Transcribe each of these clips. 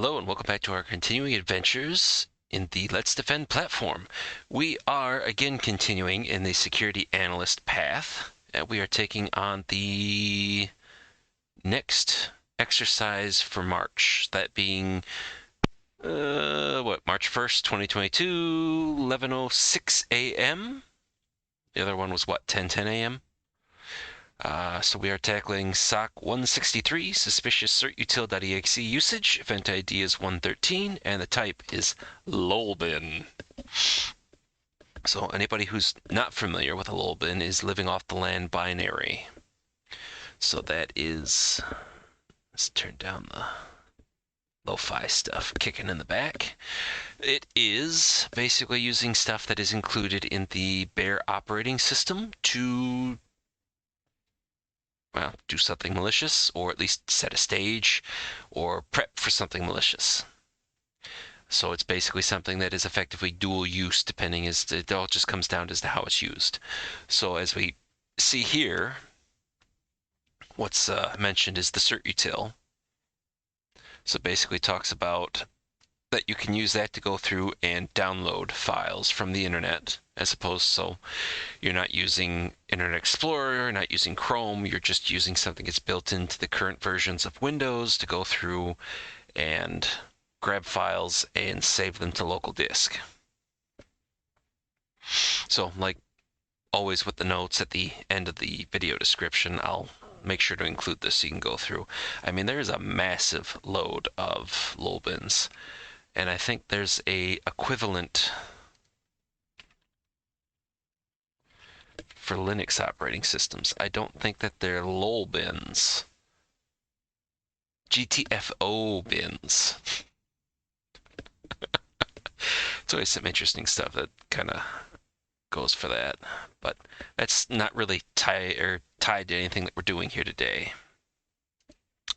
Hello and welcome back to our continuing adventures in the Let's Defend platform. We are again continuing in the Security Analyst Path, and we are taking on the next exercise for March, that being, March 1st, 2022, 11:06 a.m.? The other one was what, 10:10 a.m.? So we are tackling SOC163, suspicious Certutil.exe usage. EventID is 113, and the type is lolbin. So anybody who's not familiar with a lolbin is living off the land binary. So that is, let's turn down the lo-fi stuff kicking in the back. It is basically using stuff that is included in the bare operating system to do something malicious, or at least set a stage, or prep for something malicious. So it's basically something that is effectively dual use, depending as it all just comes down as to how it's used. So as we see here, what's mentioned is the Certutil. So it basically talks about that you can use that to go through and download files from the internet, as opposed, so you're not using Internet Explorer, you're not using Chrome, you're just using something that's built into the current versions of Windows to go through and grab files and save them to local disk. So, like always with the notes at the end of the video description, I'll make sure to include this so you can go through. I mean, there's a massive load of lolbins. And I think there's a equivalent for Linux operating systems. I don't think that they're lolbins. GTFO bins. It's always some interesting stuff that kind of goes for that, but that's not really tied to anything that we're doing here today.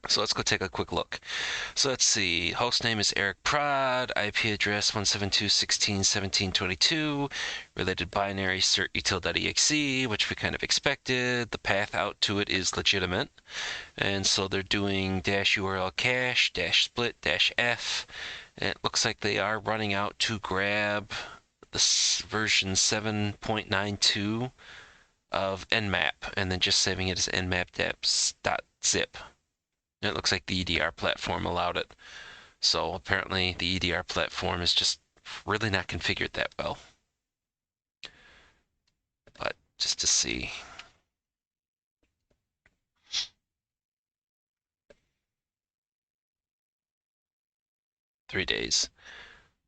So let's go take a quick look. So let's see. Hostname is EricProd. IP address 172.16.17.22. Related binary certutil.exe, which we kind of expected. The path out to it is legitimate. And so they're doing -URL cache, -split, -f. And it looks like they are running out to grab this version 7.92 of nmap, and then just saving it as nmap.zip. It looks like the EDR platform allowed it. So apparently the EDR platform is just really not configured that well. But just to see. $3 days.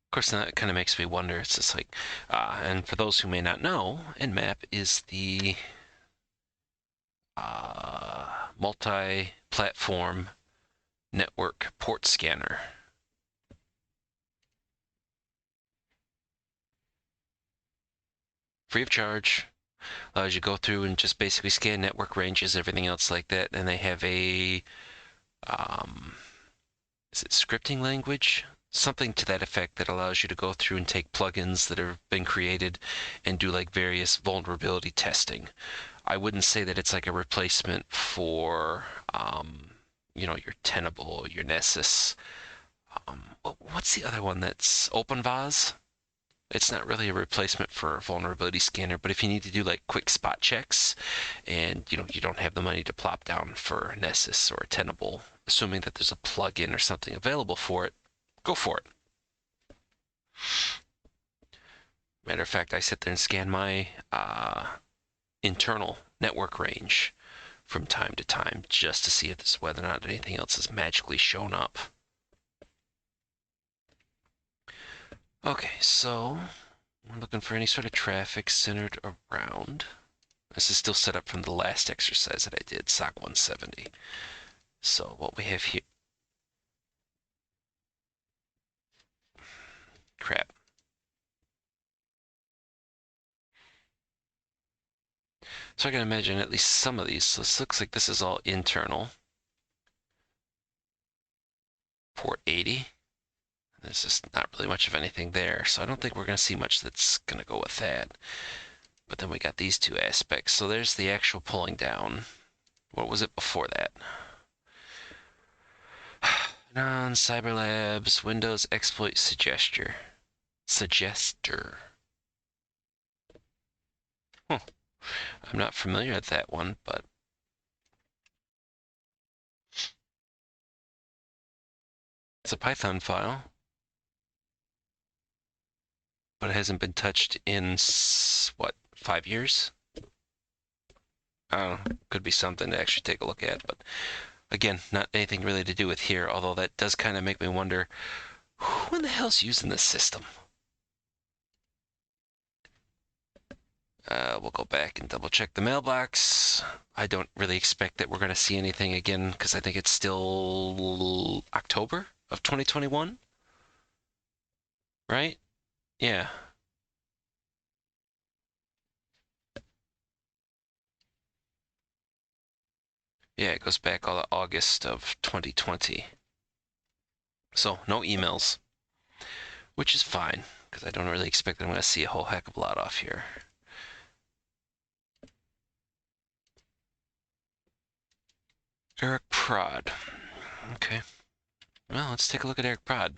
Of course, that kind of makes me wonder. It's just like, and for those who may not know, nmap is the multi-platform network port scanner. Free of charge. Allows you to go through and just basically scan network ranges, everything else like that. And they have a, is it scripting language? Something to that effect that allows you to go through and take plugins that have been created and do like various vulnerability testing. I wouldn't say that it's like a replacement for, your Tenable, your Nessus. What's the other one that's OpenVAS? It's not really a replacement for a vulnerability scanner, but if you need to do like quick spot checks and you don't have the money to plop down for Nessus or Tenable, assuming that there's a plugin or something available for it, go for it. Matter of fact, I sit there and scan my internal network range from time to time just to see if this, whether or not anything else has magically shown up. Okay, so we're looking for any sort of traffic centered around. This is still set up from the last exercise that I did, SOC 170. So what we have here, crap. So I can imagine at least some of these. So this looks like this is all internal. Port 80. There's just not really much of anything there. So I don't think we're going to see much that's going to go with that. But then we got these two aspects. So there's the actual pulling down. What was it before that? On Cyberlabs, Windows exploit suggester. Huh. I'm not familiar with that one, but it's a Python file. But it hasn't been touched in, what, 5 years? Could be something to actually take a look at, but again, not anything really to do with here, although that does kind of make me wonder, who in the hell's using this system? We'll go back and double check the mailbox. I don't really expect that we're going to see anything again, because I think it's still October of 2021, right? Yeah. Yeah, it goes back all to August of 2020. So no emails, which is fine, because I don't really expect that I'm going to see a whole heck of a lot off here. EricProd. Okay. Well, let's take a look at EricProd.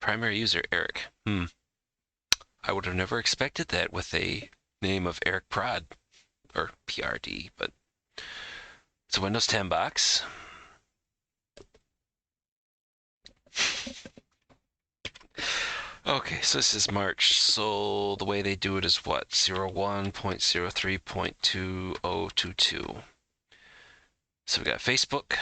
Primary user, Eric. I would have never expected that with a name of EricProd, or PRD, but it's a Windows 10 box. Okay, so this is March. So the way they do it is what? 01.03.2022. So we got Facebook,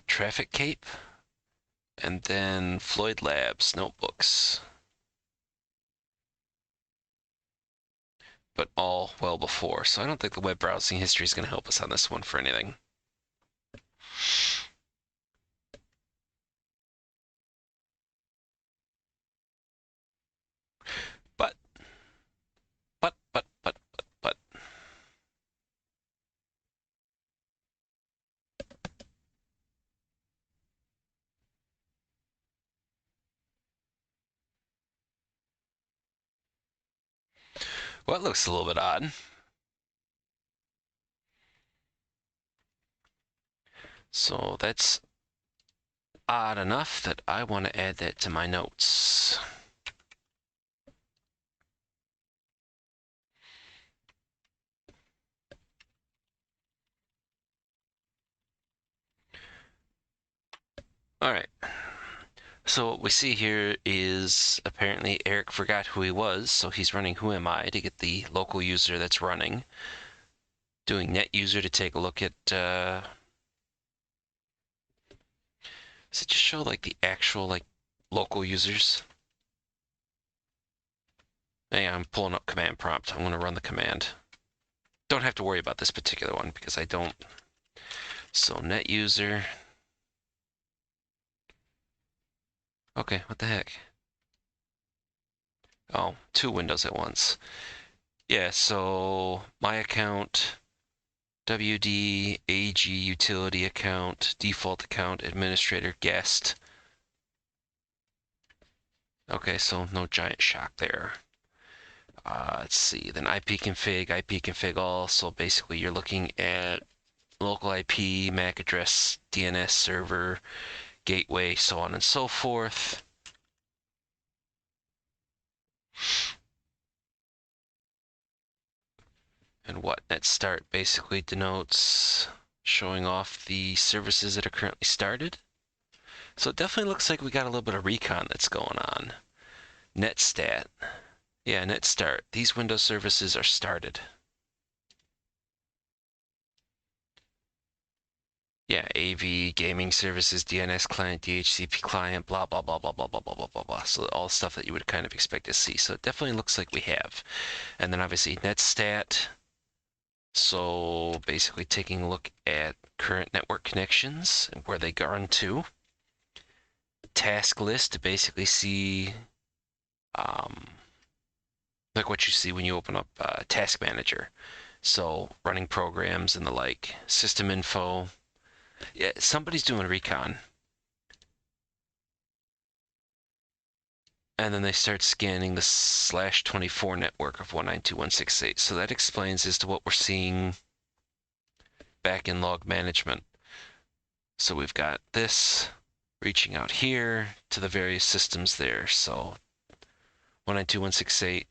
Traffic Cape, and then Floyd Labs notebooks. But all well before. So I don't think the web browsing history is going to help us on this one for anything. But. Well, it looks a little bit odd. So that's odd enough that I want to add that to my notes. All right. So what we see here is apparently Eric forgot who he was, so he's running Who Am I to get the local user that's running. Doing net user to take a look at, does it just show like the actual like local users? Hey, I'm pulling up command prompt. I'm going to run the command. Don't have to worry about this particular one because I don't. So net user. Okay, what the heck? Oh, 2 windows at once. Yeah, so my account, WD, AG utility account, default account, administrator, guest. Okay, so no giant shock there. Let's see, then IP config all. So basically you're looking at local IP, MAC address, DNS server, gateway, so on and so forth. And what net start basically denotes showing off the services that are currently started. So it definitely looks like we got a little bit of recon that's going on. Net stat. Yeah, net start. These Windows services are started. Yeah, AV, gaming services, DNS client, DHCP client, blah, blah, blah, blah, blah, blah, blah, blah, blah, blah. So all stuff that you would kind of expect to see. So it definitely looks like we have. And then obviously netstat. So basically taking a look at current network connections and where they gone to. Task list to basically see like what you see when you open up Task Manager. So running programs and the like, system info. Yeah, somebody's doing recon. And then they start scanning the /24 network of 192.168. So that explains as to what we're seeing back in log management. So we've got this reaching out here to the various systems there. So 192.168.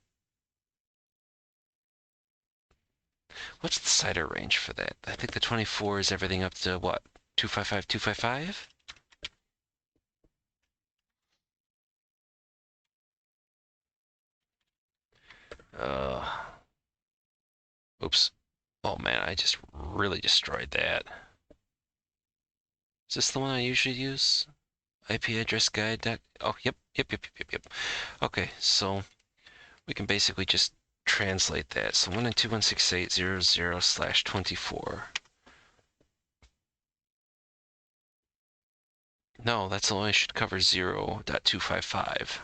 What's the CIDR range for that? I think the 24 is everything up to what? 255, 255? Oops. Oh man, I just really destroyed that. Is this the one I usually use? IP address guide. Oh, yep. Okay, so we can basically just translate that. So 192.168.0.0/24. No, that's only should cover 0.255.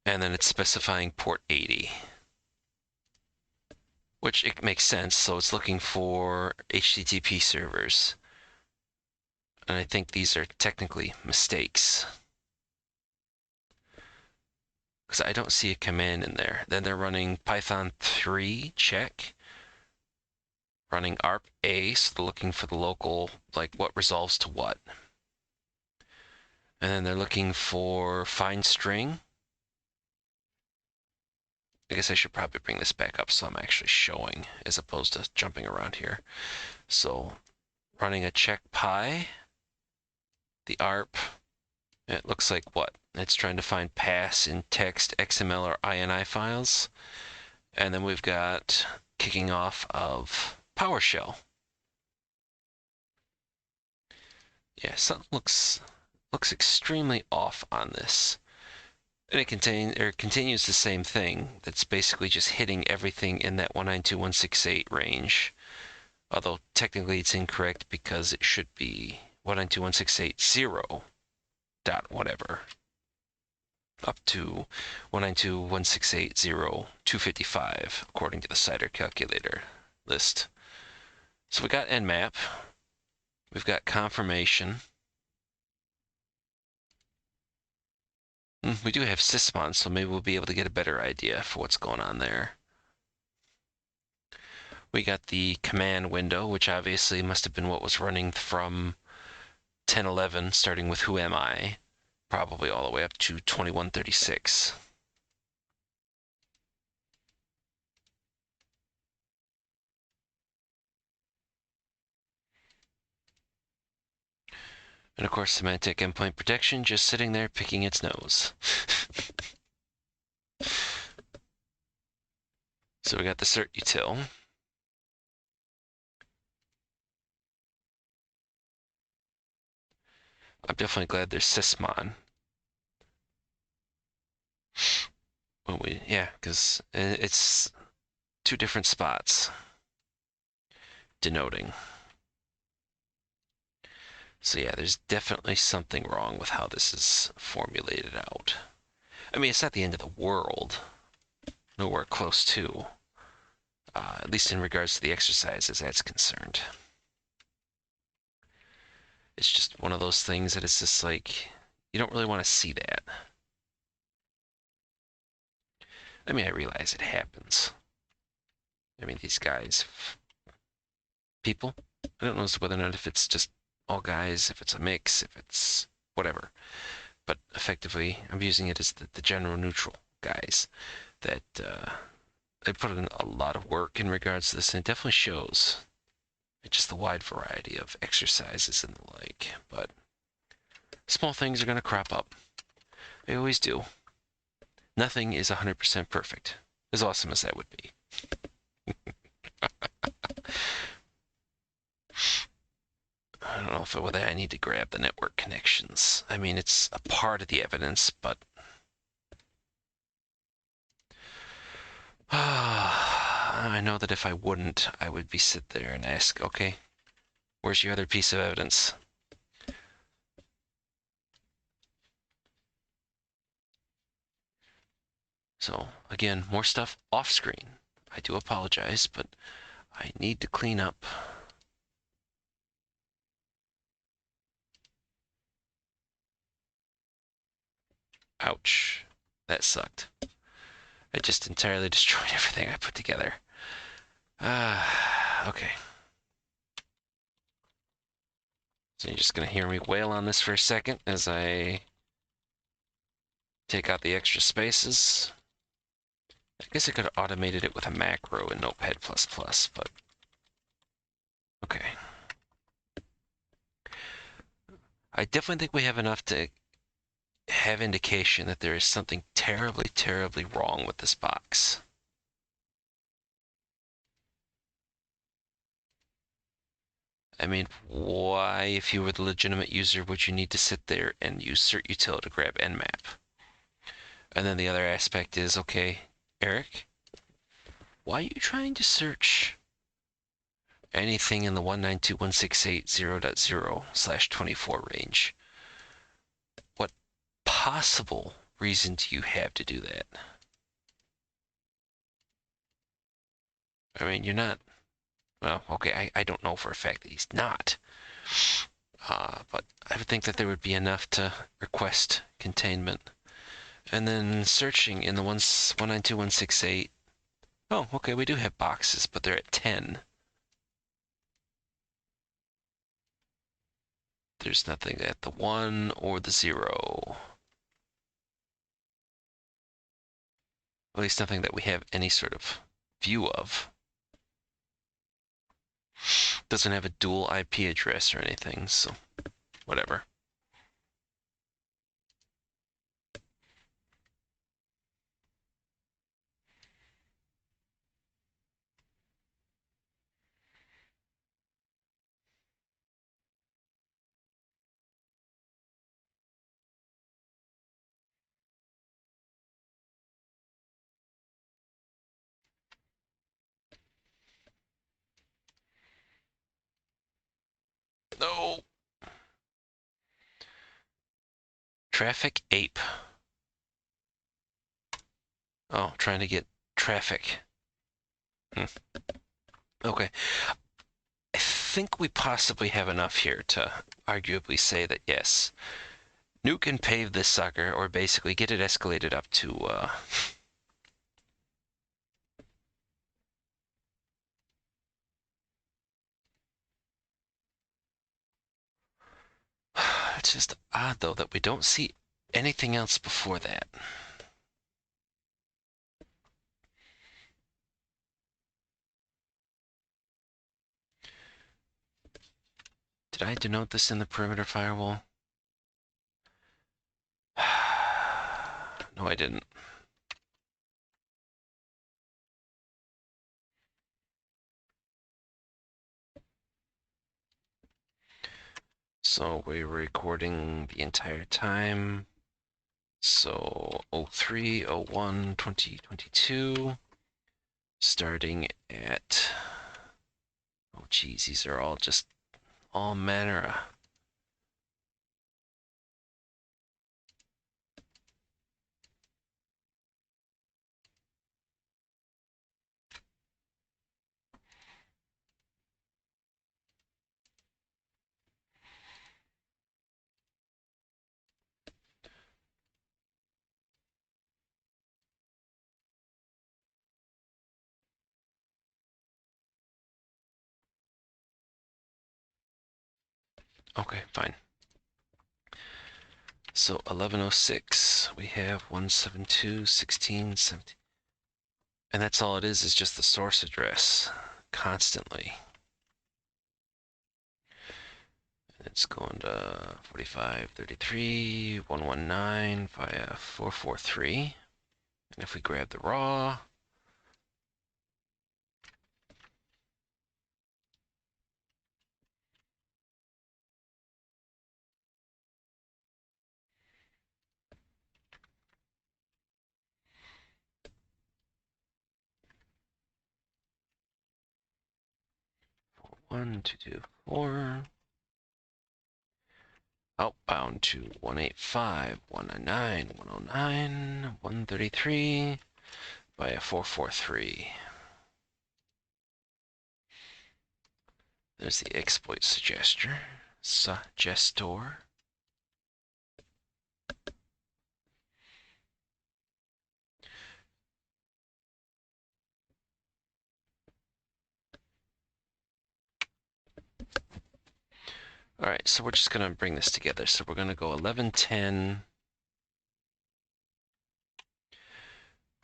And then it's specifying port 80. Which it makes sense, so it's looking for HTTP servers. And I think these are technically mistakes. Because I don't see a command in there. Then they're running Python 3 check. Running ARP A, so they're looking for the local, like what resolves to what. And then they're looking for find string. I guess I should probably bring this back up so I'm actually showing as opposed to jumping around here. So running a check pi, the ARP, it looks like what? It's trying to find pass in text, XML, or INI files. And then we've got kicking off of PowerShell. Yeah, something looks extremely off on this. And it continues the same thing. That's basically just hitting everything in that 192.168 range. Although technically it's incorrect because it should be 192.168.0 dot whatever. Up to 192.168.0.255 according to the CIDR calculator list. So we got Nmap. We've got confirmation. We do have sysmon, so maybe we'll be able to get a better idea for what's going on there. We got the command window, which obviously must have been what was running from 10.11, starting with who am I, probably all the way up to 2136. And of course, semantic endpoint protection just sitting there picking its nose. So we got the Certutil. I'm definitely glad there's sysmon. Yeah, because it's two different spots denoting. So yeah, there's definitely something wrong with how this is formulated out. I mean, it's not the end of the world. Nowhere close to. At least in regards to the exercise as that's concerned. It's just one of those things that it's just like, you don't really want to see that. I mean, I realize it happens. I mean, these guys, people, I don't know whether or not if it's just all guys, if it's a mix, if it's whatever. But effectively, I'm using it as the general neutral guys that they put in a lot of work in regards to this, and it definitely shows. It's just the wide variety of exercises and the like. But small things are going to crop up. They always do. Nothing is 100% perfect, as awesome as that would be. I don't know whether I need to grab the network connections. I mean, it's a part of the evidence, but I know that if I wouldn't, I would be sit there and ask, okay, where's your other piece of evidence? So again, more stuff off screen. I do apologize, but I need to clean up. Ouch. That sucked. It just entirely destroyed everything I put together. Okay. So you're just going to hear me wail on this for a second as I take out the extra spaces. I guess I could have automated it with a macro in Notepad++, but okay. I definitely think we have enough to have indication that there is something terribly, terribly wrong with this box. I mean, why, if you were the legitimate user, would you need to sit there and use Certutil to grab Nmap? And then the other aspect is, okay, Eric, why are you trying to search anything in the 192.168.0.0/24 range? What possible reason do you have to do that? I mean, you're not, well, okay, I don't know for a fact that he's not. But I would think that there would be enough to request containment. And then searching in the 192.168. Oh, okay, we do have boxes, but they're at 10. There's nothing at the 1 or the 0. At least nothing that we have any sort of view of. Doesn't have a dual IP address or anything, so whatever. No. Traffic ape. Oh, trying to get traffic. Okay. I think we possibly have enough here to arguably say that yes, nuke and pave this sucker, or basically get it escalated up to it's just odd though that we don't see anything else before that. Did I denote this in the perimeter firewall? No, I didn't. So we're recording the entire time. So 03, 01, 2022, starting at, oh geez, these are all just all manner of. Okay, fine. So 1106, we have 172.16.17. And that's all it is just the source address constantly. And it's going to 4533, 119 via 443. And if we grab the raw, one, two, two, four. Outbound to 185, 199, 109, 133 via 443. There's the exploit suggestor. All right, so we're just going to bring this together. So we're going to go 1110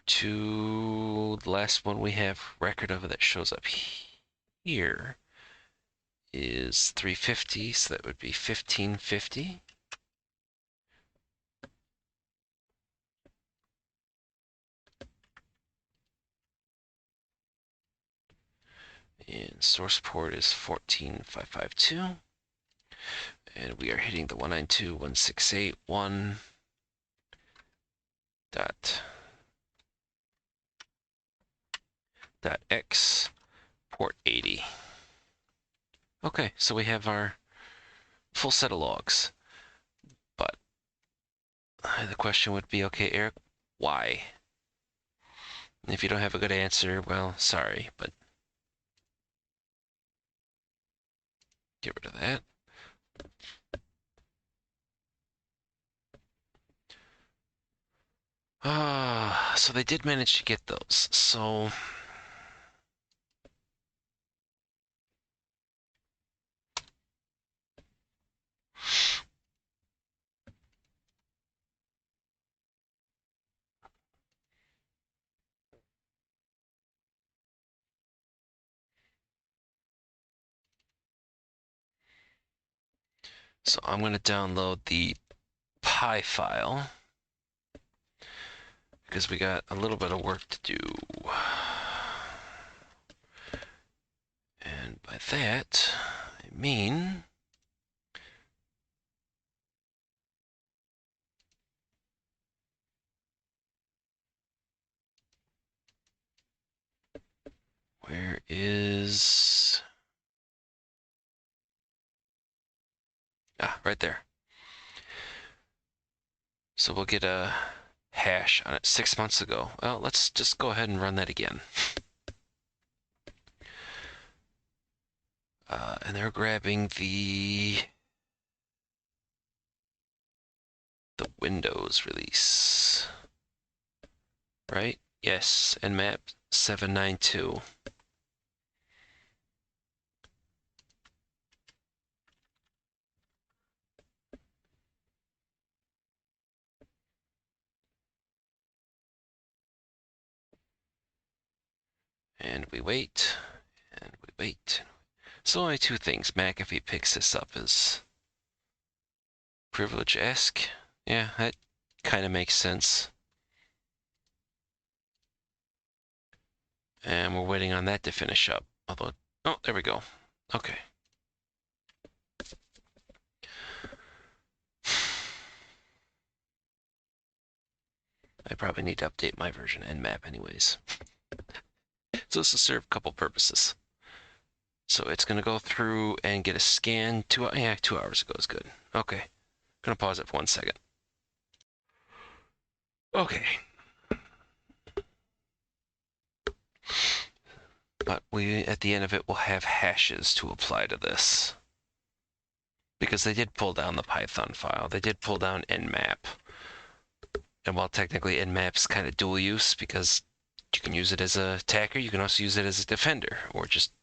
to the last one we have record of that shows up here is 350, so that would be 1550. And source port is 14552. And we are hitting the 192.168.1.x port 80. Okay, so we have our full set of logs. But the question would be, okay, Eric, why? And if you don't have a good answer, well, sorry, but get rid of that. So they did manage to get those. So I'm going to download the PI file because we got a little bit of work to do. And by that, I mean where is... right there. So we'll get a hash on it 6 months ago. Well, let's just go ahead and run that again. And they're grabbing the Windows release, right? Yes, Nmap 792. And we wait, and we wait. So only two things. McAfee picks this up as privilege-esque. Yeah, that kind of makes sense. And we're waiting on that to finish up. Although, oh, there we go. Okay. I probably need to update my version Nmap anyways. So this will serve a couple purposes. So it's going to go through and get a scan. 2 hours ago is good. Okay. Going to pause it for 1 second. Okay. But we, at the end of it, will have hashes to apply to this. Because they did pull down the Python file. They did pull down Nmap. And while technically Nmap's kind of dual use because you can use it as a attacker, you can also use it as a defender, or just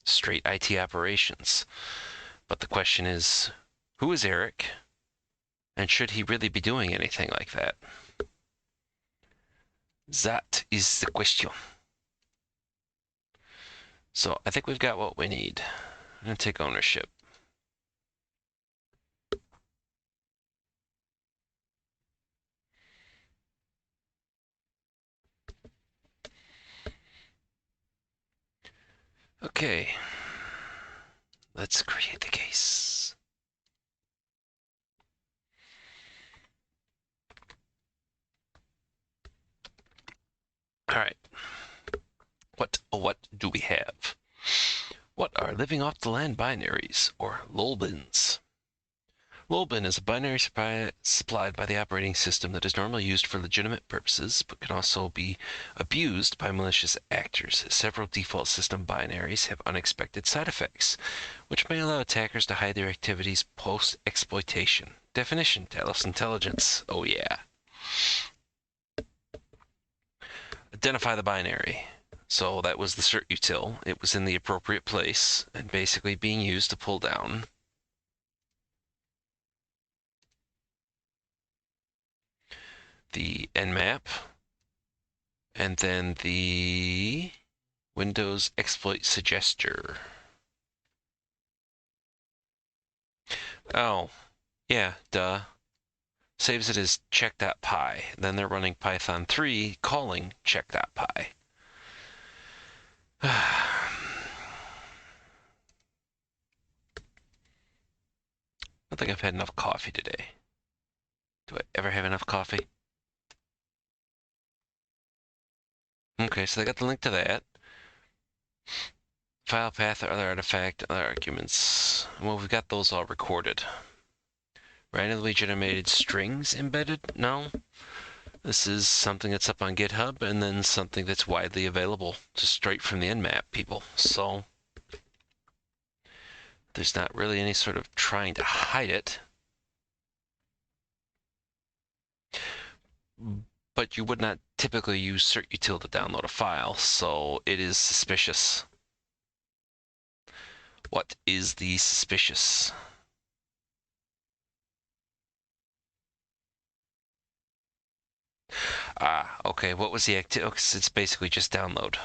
straight IT operations. But the question is, who is Eric? And should he really be doing anything like that? That is the question. So I think we've got what we need. I'm going to take ownership. Okay. Let's create the case. All right. What do we have? What are living off the land binaries, or LOLBINs? LOLBIN is a binary supplied by the operating system that is normally used for legitimate purposes, but can also be abused by malicious actors. Several default system binaries have unexpected side effects, which may allow attackers to hide their activities post-exploitation. Definition: Talos Intelligence. Oh yeah. Identify the binary. So that was the Certutil. It was in the appropriate place and basically being used to pull down the nmap, and then the Windows exploit suggester. Oh, yeah, duh. Saves it as check.py. Then they're running Python 3 calling check.py. I don't think I've had enough coffee today. Do I ever have enough coffee? Okay, so they got the link to that. File path, other artifact, other arguments. Well, we've got those all recorded. Randomly generated strings embedded? No. This is something that's up on GitHub, and then something that's widely available, just straight from the nmap, people. So there's not really any sort of trying to hide it. But you would not typically use Certutil to download a file, so it is suspicious. What is the suspicious? Ah, okay, what was the activity? Oh, it's basically just download.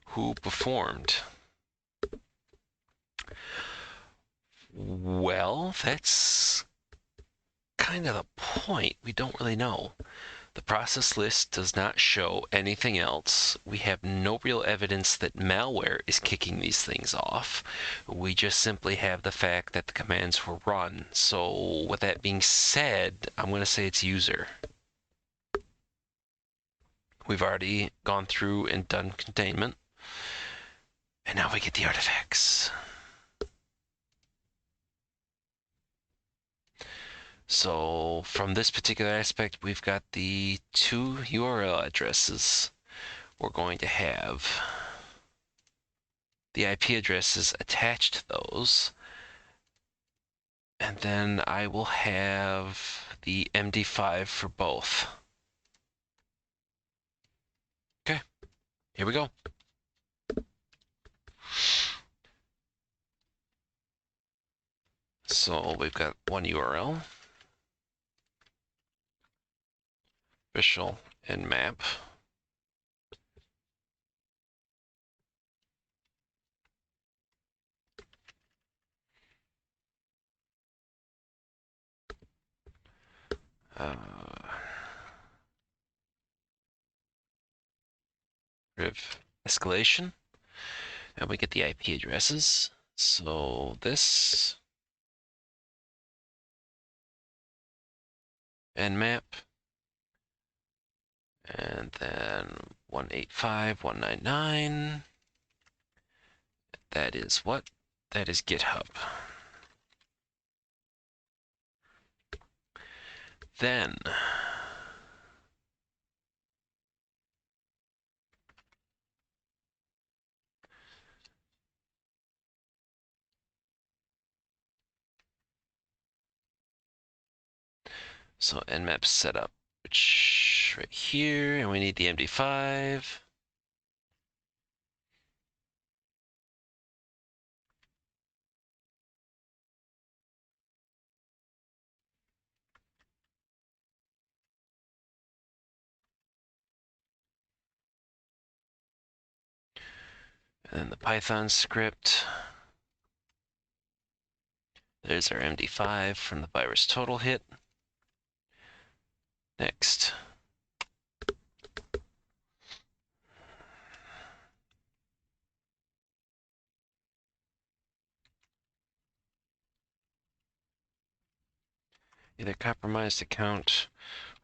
Who performed? Well, that's kind of the point. We don't really know. The process list does not show anything else. We have no real evidence that malware is kicking these things off. We just simply have the fact that the commands were run. So with that being said, I'm going to say it's user. We've already gone through and done containment. And now we get the artifacts. So from this particular aspect, we've got the two URL addresses. We're going to have the IP addresses attached to those. And then I will have the MD5 for both. Okay, here we go. So we've got one URL, official nmap. Priv escalation, and we get the IP addresses. So this nmap, and then 185.199. That is what? That is GitHub. Then so nmap setup, which right here, and we need the MD5. And then the Python script. There's our MD5 from the virus total hit. Next. Either compromised account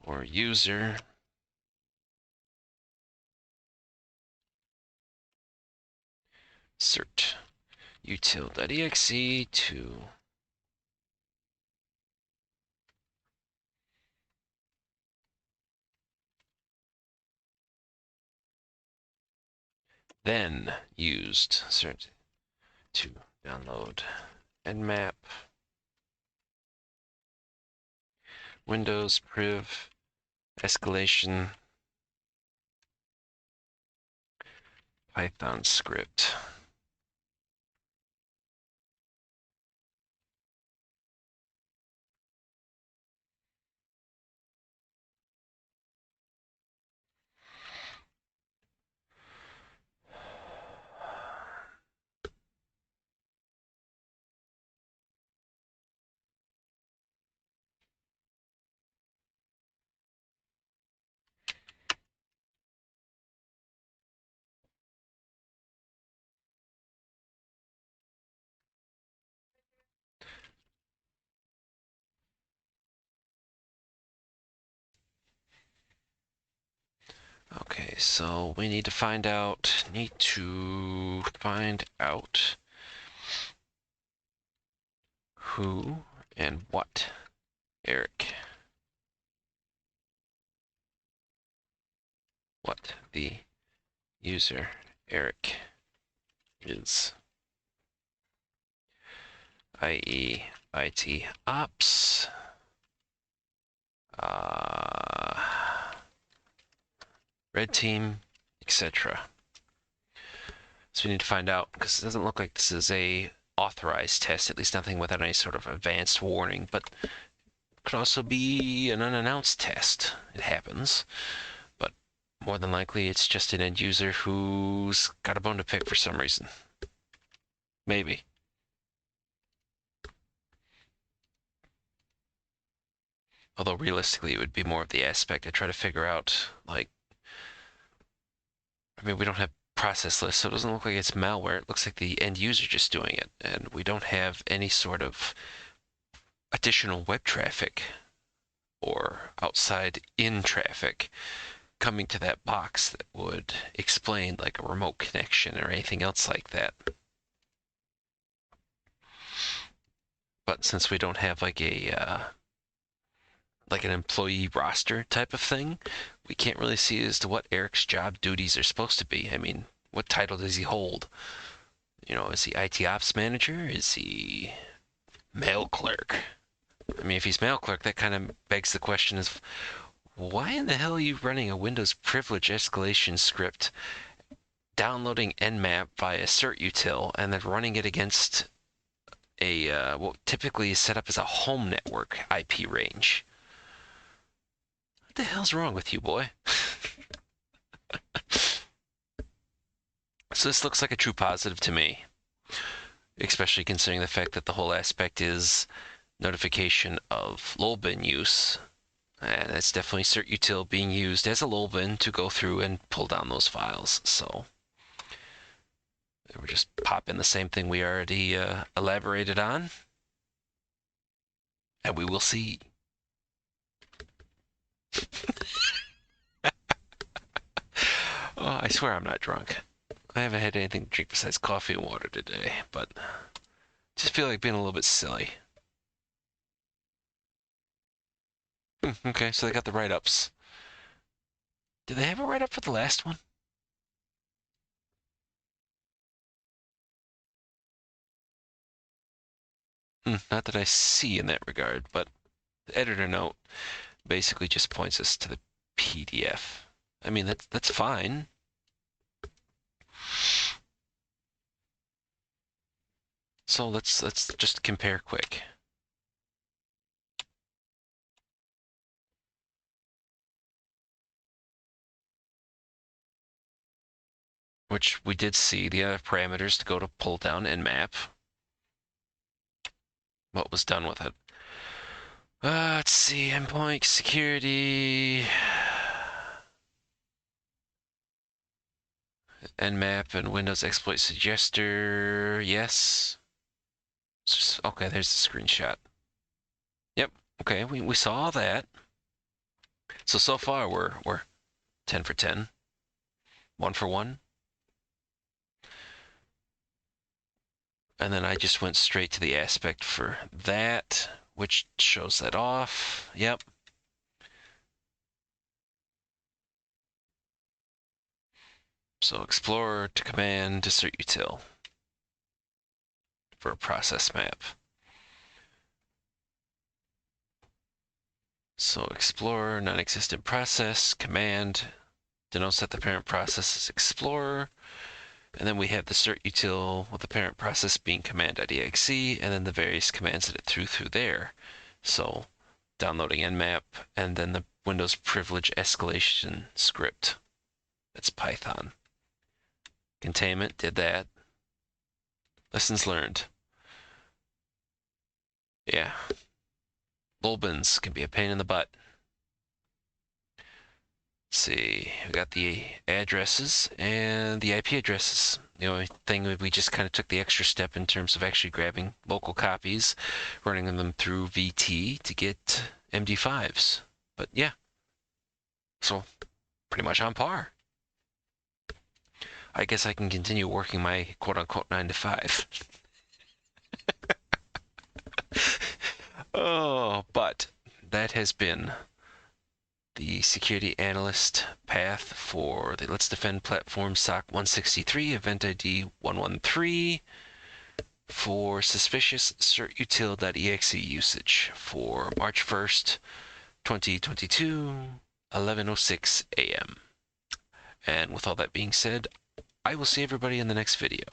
or user. Certutil.exe to then used cert to download nmap, Windows priv escalation, Python script. so we need to find out, who and what Eric, what the user Eric is, i.e. IT ops, red team, etc. So we need to find out, because it doesn't look like this is a authorized test, at least nothing without any sort of advanced warning, but it could also be an unannounced test. It happens, but more than likely it's just an end user who's got a bone to pick for some reason. Maybe. Although realistically it would be more of the aspect I try to figure out, like, I mean, we don't have process lists, so it doesn't look like it's malware. It looks like the end user just doing it, and we don't have any sort of additional web traffic or outside in traffic coming to that box that would explain like a remote connection or anything else like that. But since we don't have like a like an employee roster type of thing, we can't really see as to what Eric's job duties are supposed to be. I mean, what title does he hold? You know, is he IT ops manager? Is he mail clerk? I mean, if he's mail clerk, that kind of begs the question of why in the hell are you running a Windows privilege escalation script, downloading Nmap via Certutil, and then running it against a what typically is set up as a home network IP range? What the hell's wrong with you, boy? So this looks like a true positive to me, especially considering the fact that the whole aspect is notification of lolbin use, and it's definitely Certutil being used as a lolbin to go through and pull down those files. So we're just popping the same thing we already elaborated on, and we will see. Oh, I swear I'm not drunk. I haven't had anything to drink besides coffee and water today, but just feel like being a little bit silly. Okay, so they got the write-ups. Did they have a write-up for the last one? Not that I see in that regard, but the editor note basically just points us to the PDF. I mean, that's fine. So let's just compare quick. Which we did see the other parameters to go to pull down Nmap. What was done with it? Let's see, endpoint security, Nmap and Windows exploit suggester. Yes. Okay, there's the screenshot. Yep. Okay, we saw all that. So far we're 10 for 10, 1 for 1. And then I just went straight to the aspect for that, which shows that off. Yep. So Explorer to command to Certutil for a process map. So Explorer, non-existent process, command denotes that the parent process is Explorer. And then we have the Certutil with the parent process being command.exe, and then the various commands that it threw there. So downloading Nmap, and then the Windows privilege escalation script. That's Python. Containment did that. Lessons learned. Yeah. Lolbins can be a pain in the butt. Let's see, we got the addresses and the IP addresses. The only thing we just kind of took the extra step in terms of actually grabbing local copies, running them through VT to get MD5s. But yeah, so pretty much on par. I guess I can continue working my quote-unquote 9 to 5. Oh, but that has been the Security Analyst Path for the Let's Defend platform SOC163, EventID 113, for suspicious Certutil.exe usage for March 1st, 2022, 11:06 a.m. And with all that being said, I will see everybody in the next video.